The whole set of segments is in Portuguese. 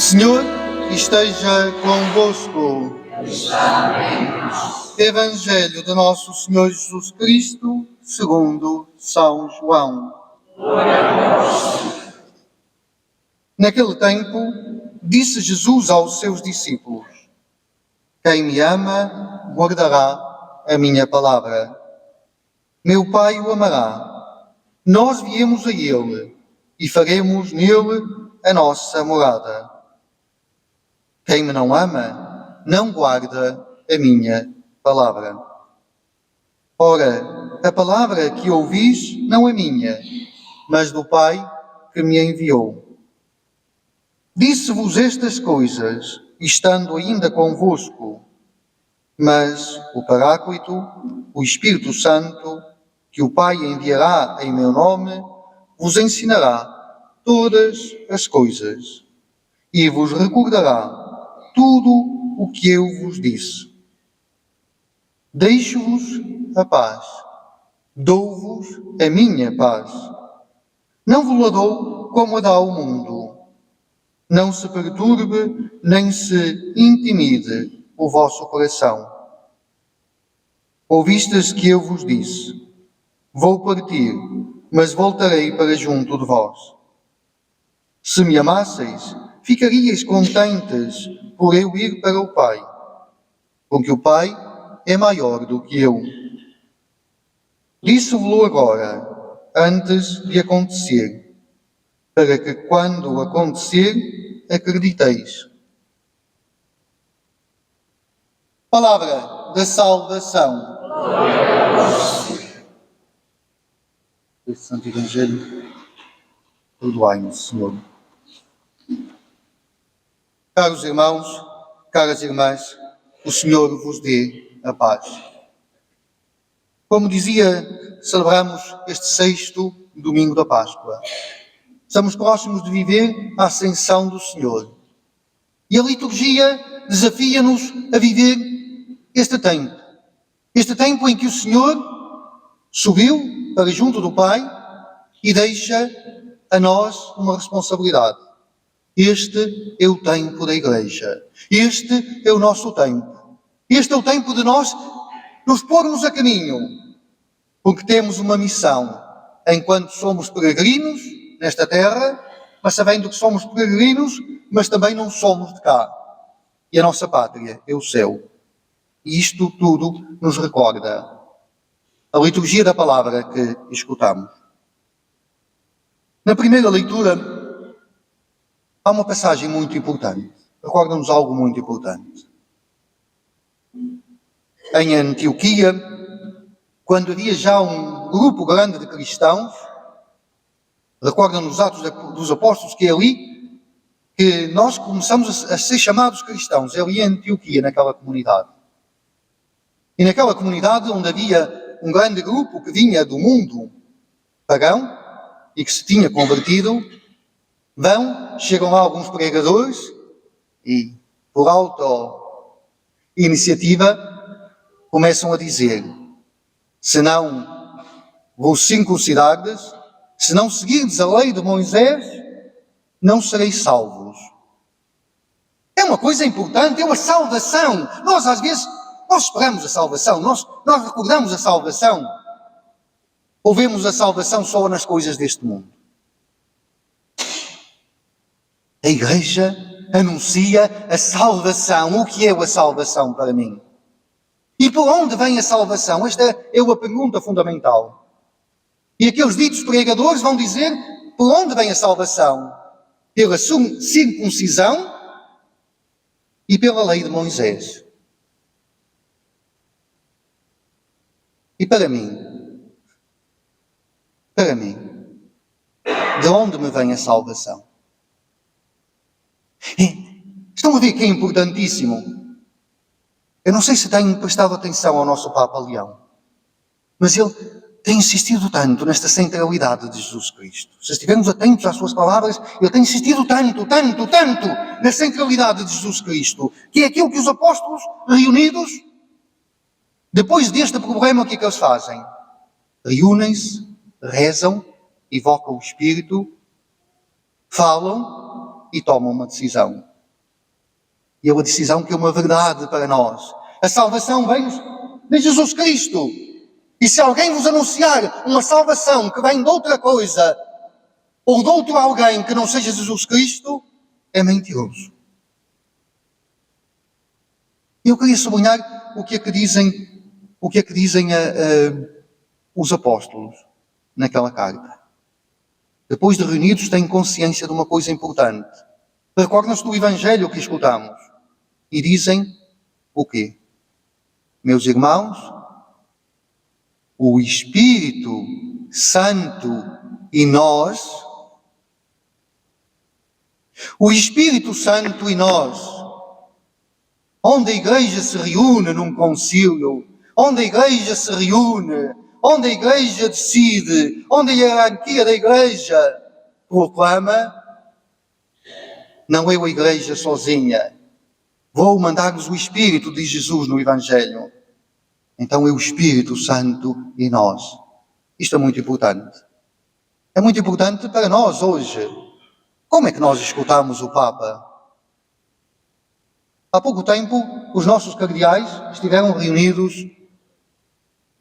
Senhor esteja convosco. Evangelho de Nosso Senhor Jesus Cristo, segundo São João. Naquele tempo, disse Jesus aos seus discípulos: quem me ama, guardará a minha palavra. Meu Pai o amará. Nós viemos a ele e faremos nele a nossa morada. Quem me não ama, não guarda a minha palavra. Ora, a palavra que ouvis não é minha, mas do Pai que me enviou. Disse-vos estas coisas, estando ainda convosco, mas o Paráclito, o Espírito Santo, que o Pai enviará em meu nome, vos ensinará todas as coisas e vos recordará tudo o que eu vos disse. Deixo-vos a paz, dou-vos a minha paz. Não vos a dou como a dá o mundo. Não se perturbe, nem se intimide o vosso coração. Ouvistes que eu vos disse: vou partir, mas voltarei para junto de vós. Se me amasseis, ficaríeis contentes por eu ir para o Pai, porque o Pai é maior do que eu. Disse-vos-lo agora, antes de acontecer, para que quando acontecer, acrediteis. Palavra da salvação. Esse Santo Evangelho, perdoai-nos, Senhor. Caros irmãos, caras irmãs, o Senhor vos dê a paz. Como dizia, celebramos este 6º domingo da Páscoa. Estamos próximos de viver a ascensão do Senhor. E a liturgia desafia-nos a viver este tempo em que o Senhor subiu para junto do Pai e deixa a nós uma responsabilidade. Este é o tempo da Igreja. Este é o nosso tempo. Este é o tempo de nós nos pormos a caminho, porque temos uma missão, enquanto somos peregrinos nesta terra, mas sabendo que somos peregrinos, mas também não somos de cá. E a nossa pátria é o céu. E isto tudo nos recorda a liturgia da palavra que escutamos. Na primeira leitura, há uma passagem muito importante. Recorda-nos algo muito importante. Em Antioquia, quando havia já um grupo grande de cristãos, recorda-nos os Atos dos Apóstolos, que é ali que nós começamos a ser chamados cristãos, é ali em Antioquia, naquela comunidade. E naquela comunidade onde havia um grande grupo que vinha do mundo pagão e que se tinha convertido, chegam lá alguns pregadores e, por auto-iniciativa, começam a dizer: se não vos circuncidardes, se não seguirdes a lei de Moisés, não sereis salvos. É uma coisa importante, é uma salvação. Nós, às vezes, nós esperamos a salvação, nós recordamos a salvação. Ou vemos a salvação só nas coisas deste mundo? A Igreja anuncia a salvação. O que é a salvação para mim? E por onde vem a salvação? Esta é uma pergunta fundamental. E aqueles ditos pregadores vão dizer: por onde vem a salvação? Pela circuncisão e pela lei de Moisés. E para mim, de onde me vem a salvação? Estão a ver que é importantíssimo? Eu não sei se têm prestado atenção ao nosso Papa Leão, mas ele tem insistido tanto nesta centralidade de Jesus Cristo. Se estivermos atentos às suas palavras, ele tem insistido tanto na centralidade de Jesus Cristo, que é aquilo que os apóstolos reunidos, depois deste problema, o que é que eles fazem? Reúnem-se, rezam, invocam o Espírito, falam e tomam uma decisão. E é uma decisão que é uma verdade para nós. A salvação vem de Jesus Cristo. E se alguém vos anunciar uma salvação que vem de outra coisa, ou de outro alguém que não seja Jesus Cristo, é mentiroso. Eu queria sublinhar o que é que dizem os apóstolos naquela carta. Depois de reunidos, têm consciência de uma coisa importante. Recordam-se do Evangelho que escutamos. E dizem o quê? Meus irmãos, o Espírito Santo e nós, onde a Igreja se reúne num concílio, onde a Igreja se reúne, onde a Igreja decide, onde a hierarquia da Igreja proclama, não é a Igreja sozinha. Vou mandar-vos o Espírito, diz Jesus no Evangelho. Então é o Espírito Santo em nós. Isto é muito importante. É muito importante para nós hoje. Como é que nós escutamos o Papa? Há pouco tempo, os nossos cardeais estiveram reunidos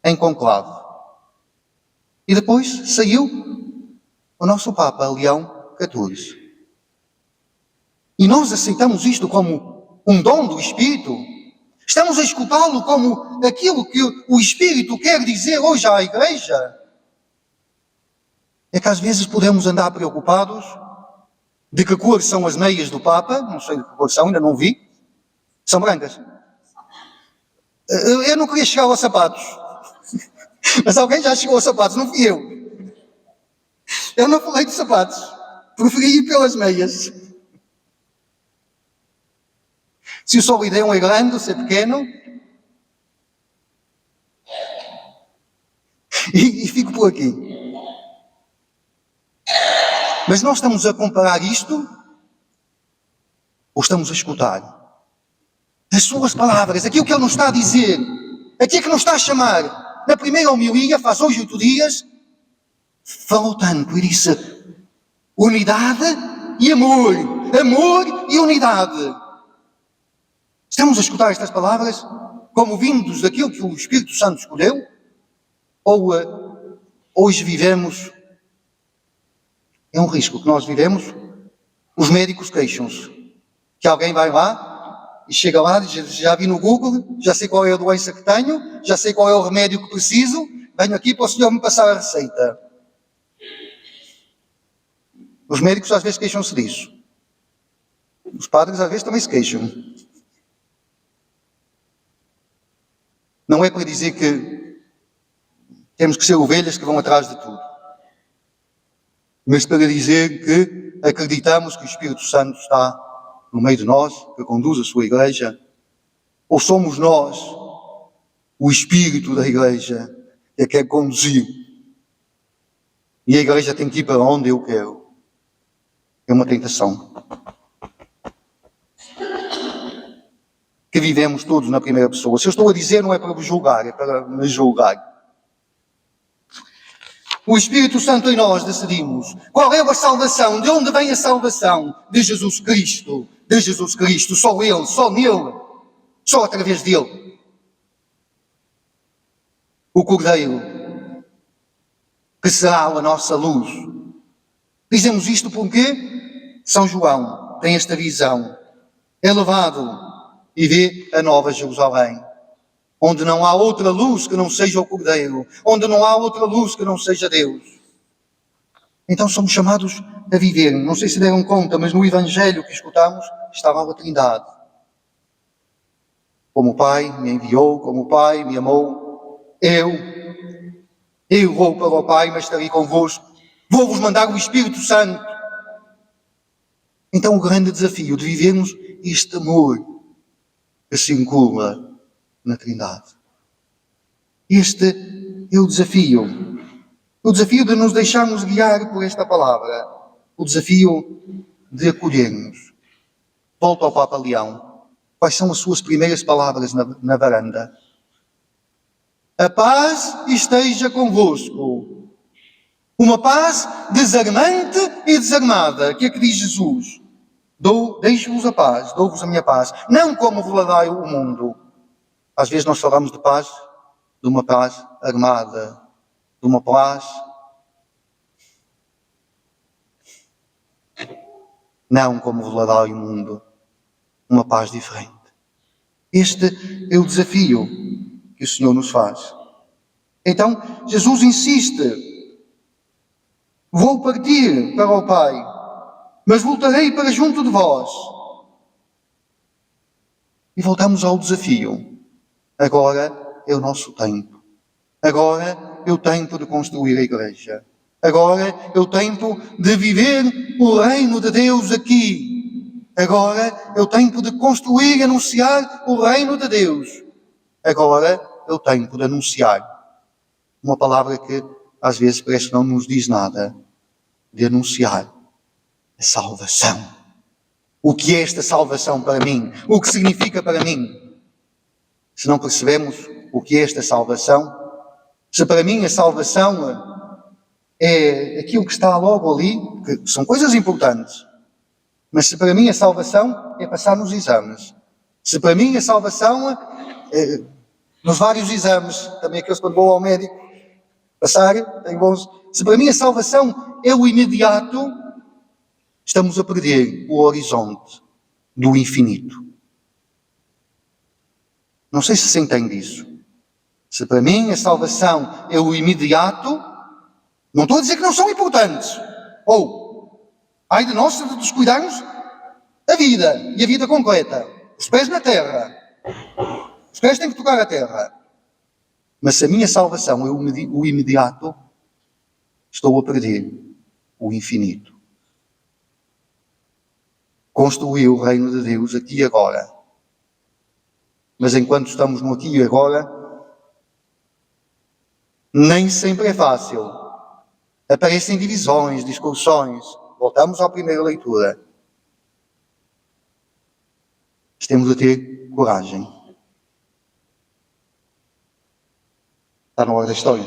em conclave. E depois saiu o nosso Papa, Leão XIV. E nós aceitamos isto como um dom do Espírito. Estamos a escutá-lo como aquilo que o Espírito quer dizer hoje à Igreja. É que às vezes podemos andar preocupados de que cor são as meias do Papa. Não sei de que cor são, ainda não vi. São brancas. Eu não queria chegar aos sapatos. Mas alguém já chegou aos sapatos, não fui eu. Eu não falei de sapatos. Preferi ir pelas meias. Se o solidão é grande, se é pequeno. E fico por aqui. Mas nós estamos a comparar isto ou estamos a escutar? As suas palavras, aquilo que ele nos está a dizer, aquilo que nos está a chamar. Na primeira homilia, faz hoje 8 dias, falou tanto e disse unidade e amor. Amor e unidade. Estamos a escutar estas palavras como vindos daquilo que o Espírito Santo escolheu? Ou hoje vivemos, é um risco que nós vivemos, os médicos queixam-se, que alguém vai lá e chega lá e diz, já vi no Google, já sei qual é a doença que tenho, já sei qual é o remédio que preciso, venho aqui para o senhor me passar a receita. Os médicos às vezes queixam-se disso. Os padres às vezes também se queixam. Não é para dizer que temos que ser ovelhas que vão atrás de tudo. Mas para dizer que acreditamos que o Espírito Santo está no meio de nós, que conduz a sua Igreja, ou somos nós, o Espírito da Igreja, que a quer conduzir. E a Igreja tem que ir para onde eu quero. É uma tentação. Que vivemos todos na primeira pessoa. Se eu estou a dizer, não é para vos julgar, é para me julgar. O Espírito Santo em nós decidimos qual é a salvação, de onde vem a salvação? De Jesus Cristo. De Jesus Cristo, só Ele, só nele, só através dele. O Cordeiro, que será a nossa luz. Dizemos isto porque São João tem esta visão. É levado e vê a Nova Jerusalém, onde não há outra luz que não seja o Cordeiro, onde não há outra luz que não seja Deus. Então somos chamados a viver. Não sei se deram conta, mas no Evangelho que escutamos estava a Trindade. Como o Pai me enviou, como o Pai me amou, eu vou para o Pai, mas estarei convosco. Vou-vos mandar o Espírito Santo. Então o grande desafio de vivermos este amor que circula na Trindade. Este é o desafio. O desafio de nos deixarmos guiar por esta palavra. O desafio de acolhermos. Volto ao Papa Leão. Quais são as suas primeiras palavras na varanda? A paz esteja convosco. Uma paz desarmante e desarmada. Que é que diz Jesus? Deixo-vos a paz, dou-vos a minha paz, não como vos dá o mundo. Às vezes nós falamos de paz, de uma paz armada, de uma paz. Não como vos dá o mundo, uma paz diferente. Este é o desafio que o Senhor nos faz. Então, Jesus insiste: vou partir para o Pai, mas voltarei para junto de vós. E voltamos ao desafio. Agora é o nosso tempo. Agora é o tempo de construir a igreja. Agora é o tempo de viver o reino de Deus aqui. Agora é o tempo de construir e anunciar o reino de Deus. Agora é o tempo de anunciar uma palavra que às vezes parece que não nos diz nada. De anunciar a salvação. O que é esta salvação para mim? O que significa para mim? Se não percebemos o que é esta salvação, se para mim a salvação é aquilo que está logo ali, que são coisas importantes, mas se para mim a salvação é passar nos exames, se para mim a salvação é nos vários exames, também aqueles quando vou ao médico, passar, tem bons, se para mim a salvação é o imediato, estamos a perder o horizonte do infinito. Não sei se se entende isso. Se para mim a salvação é o imediato, não estou a dizer que não são importantes. Ou, ai de nós se descuidarmos a vida, e a vida completa. Os pés na terra. Os pés têm que tocar a terra. Mas se a minha salvação é o imediato, estou a perder o infinito. Construir o reino de Deus aqui e agora. Mas enquanto estamos no aqui e agora, nem sempre é fácil. Aparecem divisões, discussões. Voltamos à primeira leitura. Mas temos de ter coragem. Está na hora da história.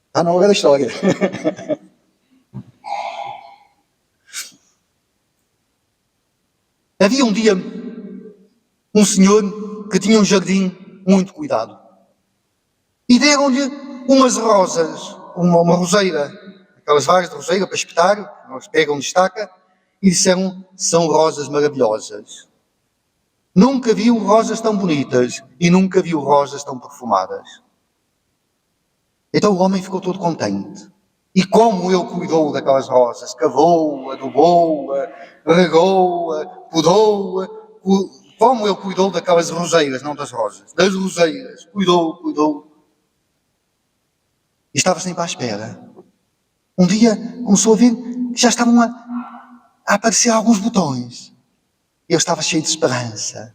Está na hora da história. Havia um dia um senhor que tinha um jardim muito cuidado. E deram-lhe umas rosas, uma roseira, aquelas varas de roseira para espetar, nós pegam de estaca, e disseram: são rosas maravilhosas. Nunca viu rosas tão bonitas e nunca viu rosas tão perfumadas. Então o homem ficou todo contente. E como ele cuidou daquelas rosas, cavou, adubou, regou, podou, como ele cuidou daquelas roseiras, não das rosas, das roseiras, cuidou. E estava sempre à espera. Um dia começou a ver que já estavam a aparecer alguns botões. Ele estava cheio de esperança.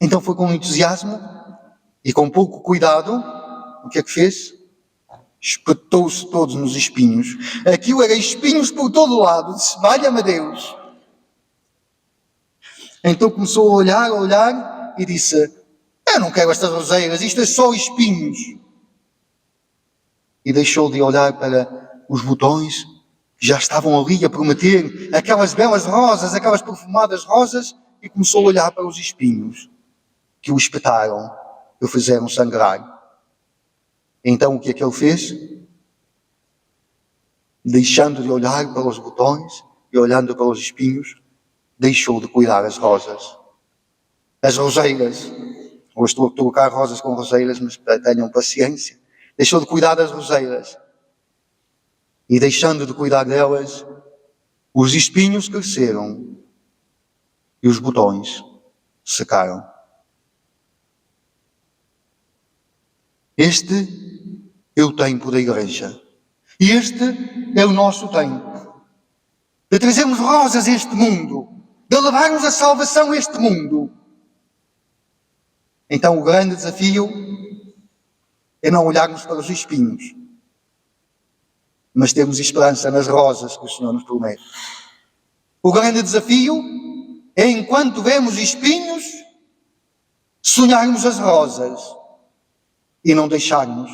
Então foi com entusiasmo e com pouco cuidado, o que é que fez? Espetou-se todos nos espinhos. Aquilo era espinhos por todo o lado. Disse: valha-me Deus. Então começou a olhar e disse: eu não quero estas roseiras, isto é só espinhos. E deixou de olhar para os botões que já estavam ali a prometer aquelas belas rosas, aquelas perfumadas rosas, e começou a olhar para os espinhos que o espetaram e o fizeram sangrar. Então o que é que ele fez? Deixando de olhar para os botões e olhando para os espinhos, deixou de cuidar as rosas. As roseiras. Hoje estou a colocar rosas com roseiras, mas tenham paciência. Deixou de cuidar das roseiras. E deixando de cuidar delas, os espinhos cresceram e os botões secaram. Este é o tempo da igreja. E este é o nosso tempo. De trazermos rosas a este mundo. De levarmos a salvação a este mundo. Então o grande desafio é não olharmos para os espinhos, mas termos esperança nas rosas que o Senhor nos promete. O grande desafio é, enquanto vemos espinhos, sonharmos as rosas e não deixarmos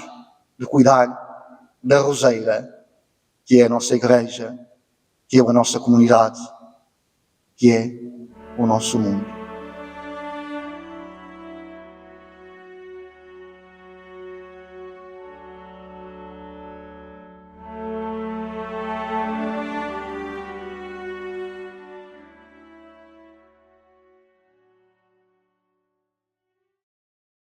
de cuidar da roseira, que é a nossa igreja, que é a nossa comunidade, que é o nosso mundo.